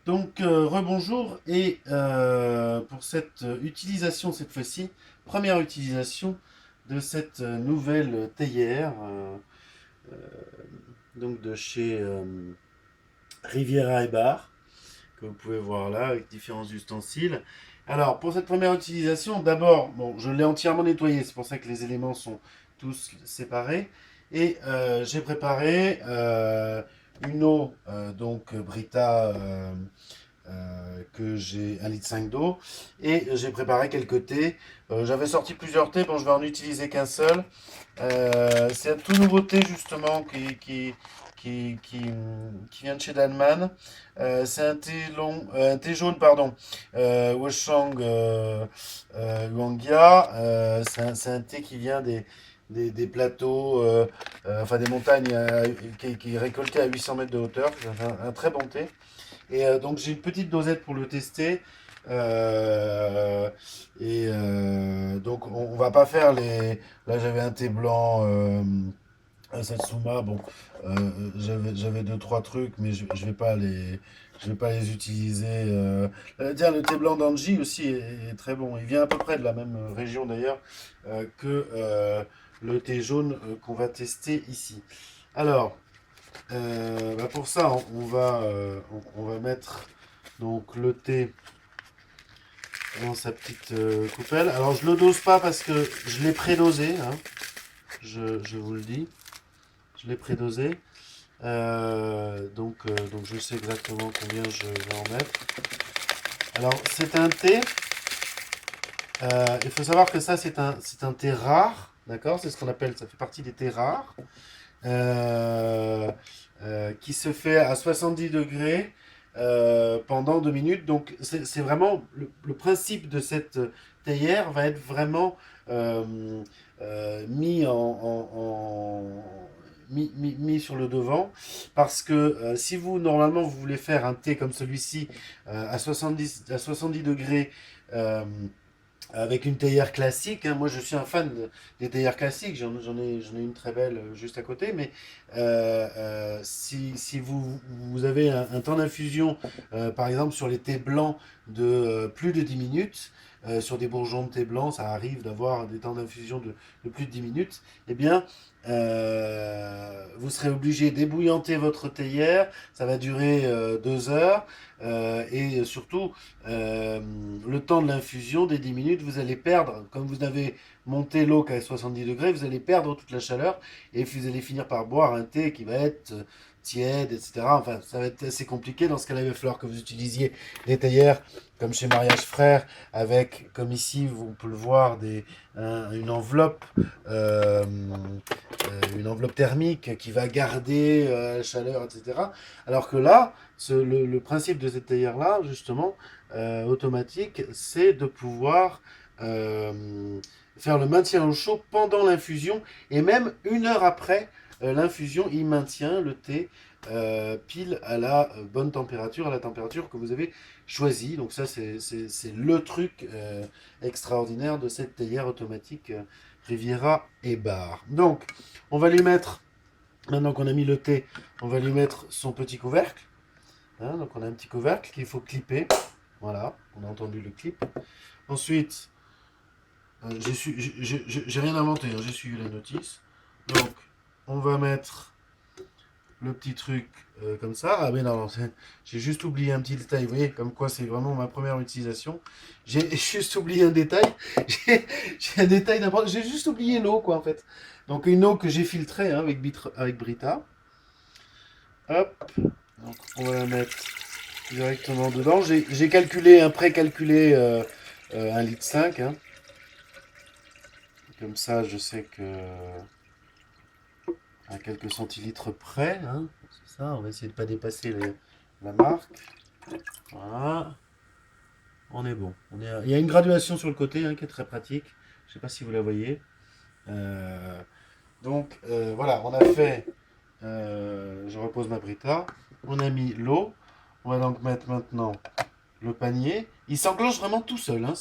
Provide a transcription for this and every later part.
Donc, rebonjour et pour cette utilisation cette fois-ci, première utilisation de cette nouvelle théière, euh, donc de chez Riviera et Bar, que vous pouvez voir là avec différents ustensiles. Alors, pour cette première utilisation, d'abord, bon, je l'ai entièrement nettoyé, c'est pour ça que les éléments sont tous séparés. Et j'ai préparé une eau, donc Brita. Que j'ai 1,5 litre d'eau et j'ai préparé quelques thés. J'avais sorti plusieurs thés, bon je vais en utiliser qu'un seul. C'est un tout nouveau thé justement qui vient de chez Danman. C'est un thé long, un thé jaune pardon, Woshang Luangia. C'est un thé qui vient des plateaux, enfin des montagnes qui est récolté à 800 mètres de hauteur. C'est un très bon thé. Et donc j'ai une petite dosette pour le tester. Euh, donc on va pas faire les. Là j'avais un thé blanc, un Satsuma. Bon, j'avais deux trois trucs, mais je vais pas les utiliser. Tiens, le thé blanc d'Anji aussi est très bon. Il vient à peu près de la même région d'ailleurs que le thé jaune qu'on va tester ici. Alors, bah pour ça, on va mettre donc le thé dans sa petite coupelle. Alors je le dose pas parce que je l'ai prédosé, hein, je vous le dis, je l'ai prédosé. Donc je sais exactement combien je vais en mettre. Alors c'est un thé. Il faut savoir que ça c'est un thé rare, d'accord? C'est ce qu'on appelle, ça fait partie des thés rares. euh, qui se fait à 70 degrés pendant 2 minutes. Donc c'est vraiment le principe de cette théière va être vraiment mis mis sur le devant parce que si vous normalement vous voulez faire un thé comme celui-ci à 70 degrés avec une théière classique, hein. Moi je suis un fan des théières classiques, j'en ai une très belle juste à côté, mais si vous avez un temps d'infusion, par exemple sur les thés blancs de plus de 10 minutes, sur des bourgeons de thé blanc, ça arrive d'avoir des temps d'infusion de plus de 10 minutes, eh bien vous serez obligé d'ébouillanter votre théière, ça va durer 2 heures, et surtout euh, le temps de l'infusion des 10 minutes, vous allez perdre, comme vous avez monté l'eau qu'à 70 degrés, vous allez perdre toute la chaleur et vous allez finir par boire un thé qui va être tiède, etc. Enfin, ça va être assez compliqué. Dans ce cas-là, il va falloir que vous utilisiez des théières comme chez Mariage Frère, avec, comme ici, vous pouvez le voir, une enveloppe thermique qui va garder la chaleur, etc. Alors que là, le principe de cette théière-là, justement, automatique, c'est de pouvoir faire le maintien au chaud pendant l'infusion et même 1 heure après l'infusion, il maintient le thé pile à la bonne température, à la température que vous avez choisie. Donc ça, c'est le truc extraordinaire de cette théière automatique Riviera et Bar. Donc, on va lui mettre, maintenant qu'on a mis le thé, on va lui mettre son petit couvercle. Hein, donc on a un petit couvercle qu'il faut clipper. Voilà, on a entendu le clip. Ensuite, j'ai rien inventé, hein, j'ai suivi la notice. Donc, on va mettre le petit truc comme ça. Ah mais non, non, j'ai juste oublié un petit détail. Vous voyez, comme quoi c'est vraiment ma première utilisation. J'ai juste oublié un détail. J'ai un détail d'important. J'ai juste oublié l'eau, quoi, en fait. Donc une eau que j'ai filtrée hein, avec Brita. Hop. Donc on va la mettre directement dedans. J'ai calculé, un précalculé 1,5 litre. Hein. Comme ça, je sais que à quelques centilitres près. Hein. C'est ça, on va essayer de ne pas dépasser la marque. Voilà, on est bon. Il y a une graduation sur le côté hein, qui est très pratique. Je ne sais pas si vous la voyez. Euh, voilà, on a fait. Je repose ma Brita. On a mis l'eau. On va donc mettre maintenant le panier. Il s'enclenche vraiment tout seul. Hein.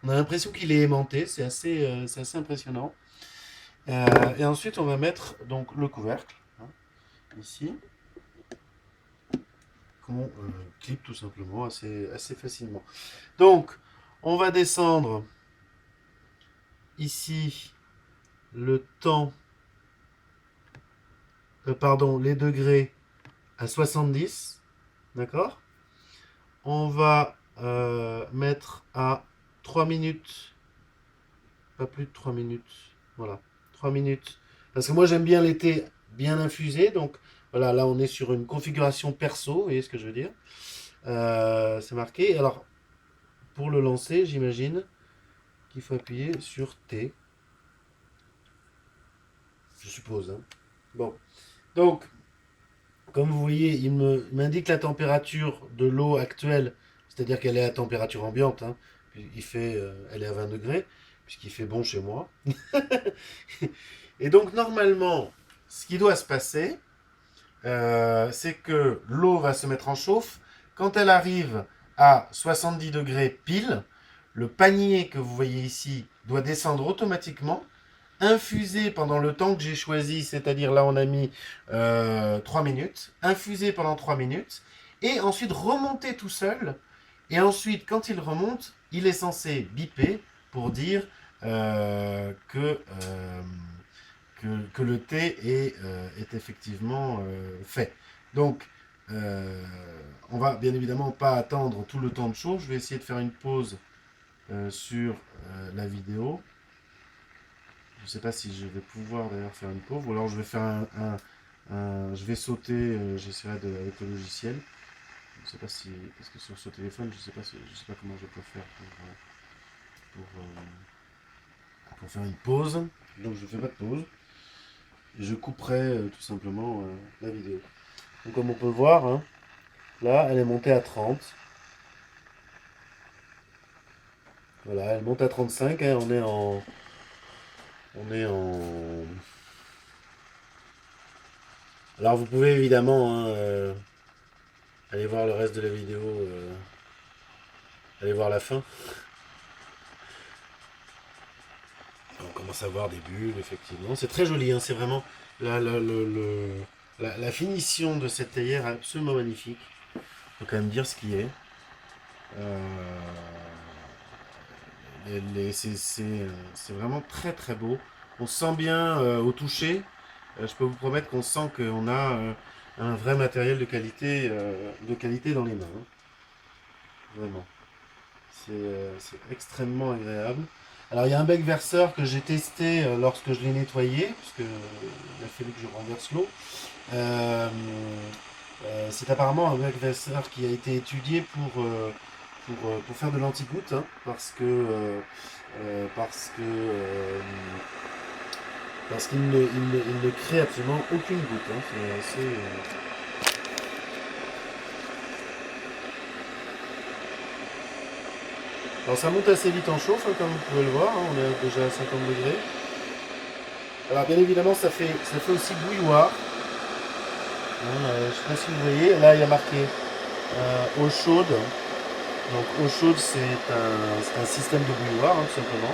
On a l'impression qu'il est aimanté. C'est assez impressionnant. Et ensuite, on va mettre donc le couvercle. Hein, ici. qu'on clip tout simplement assez facilement. Donc, on va descendre ici le temps, pardon, les degrés à 70, d'accord? On va mettre à 3 minutes, pas plus de 3 minutes, voilà, 3 minutes. Parce que moi j'aime bien l'été bien infusé, donc voilà, là on est sur une configuration perso, vous voyez ce que je veux dire? C'est marqué. Alors, pour le lancer, j'imagine qu'il faut appuyer sur T, je suppose, hein. Bon, donc, comme vous voyez, m'indique la température de l'eau actuelle, c'est-à-dire qu'elle est à température ambiante, hein. Elle est à 20 degrés, puisqu'il fait bon chez moi. Et donc, normalement, ce qui doit se passer, c'est que l'eau va se mettre en chauffe. Quand elle arrive à 70 degrés pile, le panier que vous voyez ici doit descendre automatiquement, infuser pendant le temps que j'ai choisi, c'est-à-dire là on a mis 3 minutes, infuser pendant 3 minutes, et ensuite remonter tout seul. Et ensuite, quand il remonte, il est censé biper pour dire que le thé est effectivement fait. Donc, on va bien évidemment pas attendre tout le temps de chaud. Je vais essayer de faire une pause sur la vidéo. Je ne sais pas si je vais pouvoir d'ailleurs faire une pause, ou alors je vais faire je vais sauter, j'essaierai avec le logiciel. Je ne sais pas si, parce que sur ce téléphone, je sais pas comment je peux faire pour faire une pause. Donc je ne fais pas de pause. Je couperai tout simplement la vidéo. Donc comme on peut voir, hein, là elle est montée à 30. Voilà, elle monte à 35, hein, On est en. Alors vous pouvez évidemment hein, aller voir le reste de la vidéo, aller voir la fin. On commence à voir des bulles, effectivement. C'est très joli, hein, c'est vraiment la finition de cette théière est absolument magnifique. Faut quand même dire ce qui est. Euh, c'est vraiment très très beau. On sent bien au toucher. Je peux vous promettre qu'on sent qu'on a un vrai matériel de qualité dans les mains, hein. Vraiment. C'est extrêmement agréable. Alors il y a un bec verseur que j'ai testé lorsque je l'ai nettoyé, puisque il a fallu que je renverse l'eau. Euh, c'est apparemment un bec verseur qui a été étudié pour faire de l'anti-goutte, hein, parce qu'il ne crée absolument aucune goutte, hein. C'est assez, Alors ça monte assez vite en chauffe, hein, comme vous pouvez le voir, hein, on est déjà à 50 degrés. Alors bien évidemment ça fait aussi bouilloire. Hein, je ne sais pas si vous voyez, là il y a marqué eau chaude. Donc eau chaude c'est un système de bouilloire, hein, tout simplement.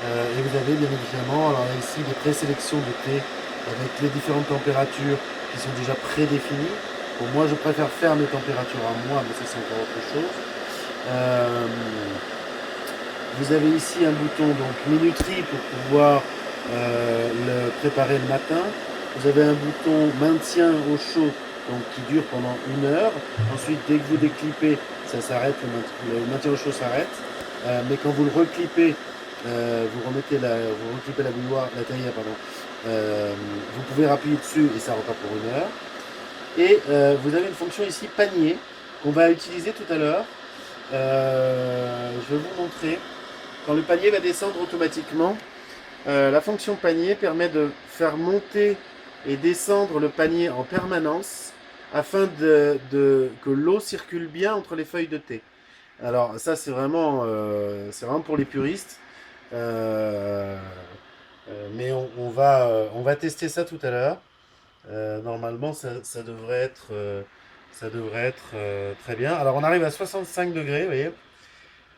Et vous avez bien évidemment alors là, ici des présélections de thé avec les différentes températures qui sont déjà prédéfinies. Bon, moi je préfère faire mes températures à moi, mais ça c'est encore autre chose. Euh, Vous avez ici un bouton donc minuterie pour pouvoir le préparer le matin. Vous avez un bouton maintien au chaud donc qui dure pendant 1 heure. Ensuite, dès que vous déclipez, ça s'arrête, le maintien au chaud s'arrête. Mais quand vous le reclipez, vous reclipez la bouilloire, la théière, pardon. Vous pouvez appuyer dessus et ça repart pour 1 heure. Et vous avez une fonction ici panier qu'on va utiliser tout à l'heure. Je vais vous montrer. Quand le panier va descendre automatiquement, la fonction panier permet de faire monter et descendre le panier en permanence afin que l'eau circule bien entre les feuilles de thé. Alors ça c'est vraiment pour les puristes. Euh, mais on va tester ça tout à l'heure. Normalement ça devrait être très bien. Alors on arrive à 65 degrés, vous voyez.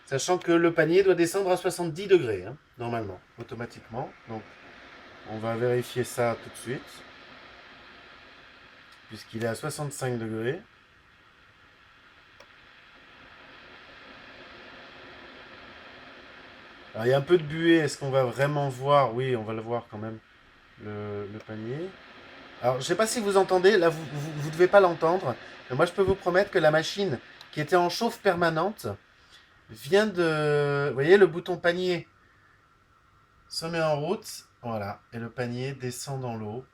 Sachant que le panier doit descendre à 70 degrés, hein, normalement, automatiquement. Donc, on va vérifier ça tout de suite. Puisqu'il est à 65 degrés. Alors, il y a un peu de buée. Est-ce qu'on va vraiment voir? Oui, on va le voir quand même, le panier. Alors, je sais pas si vous entendez. Là, vous devez pas l'entendre. Mais moi, je peux vous promettre que la machine qui était en chauffe permanente vient de... Vous voyez, le bouton panier se met en route. Voilà. Et le panier descend dans l'eau,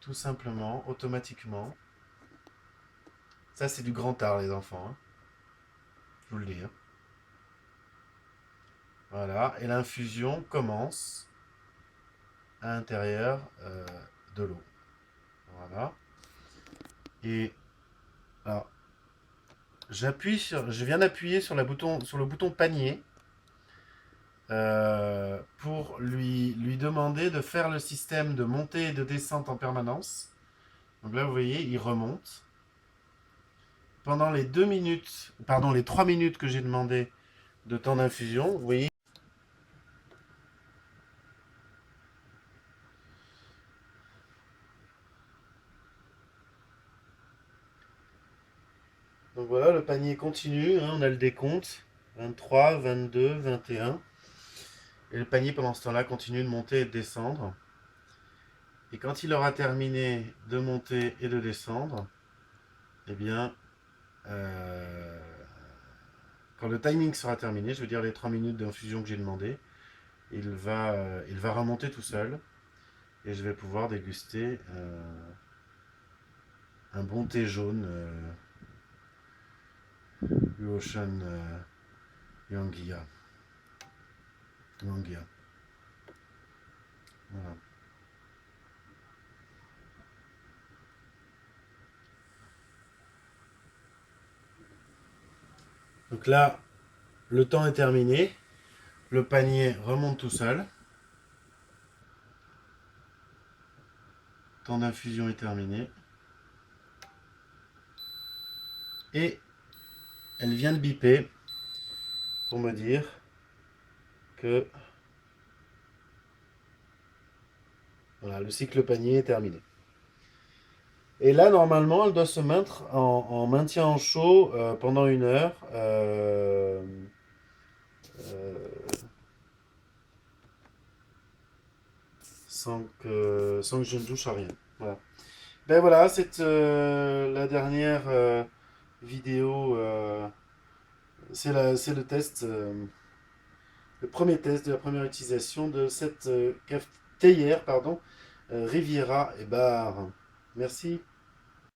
tout simplement, automatiquement. Ça, c'est du grand art, les enfants, hein. Je vous le dis, hein. Voilà. Et l'infusion commence à l'intérieur de l'eau. Voilà. Et alors, je viens d'appuyer sur le bouton panier pour lui demander de faire le système de montée et de descente en permanence. Donc là, vous voyez, il remonte. Pendant les 2 minutes, pardon, les 3 minutes que j'ai demandé de temps d'infusion, vous voyez. Donc voilà, le panier continue, hein, on a le décompte. 23, 22, 21. Et le panier pendant ce temps-là continue de monter et de descendre. Et quand il aura terminé de monter et de descendre, eh bien, euh, quand le timing sera terminé, je veux dire les 3 minutes d'infusion que j'ai demandé, il va remonter tout seul et je vais pouvoir déguster un bon thé jaune Ocean Yangia. Yangia. Voilà. Donc là, le temps est terminé. Le panier remonte tout seul. Le temps d'infusion est terminé. Et elle vient de biper pour me dire que voilà, le cycle panier est terminé. Et là, normalement, elle doit se mettre en maintien en chaud pendant 1 heure. Euh, sans que je ne touche à rien. Voilà. Ben voilà, c'est la dernière vidéo. C'est le test, le premier test de la première utilisation de cette théière, pardon, Riviera et Bar. Merci.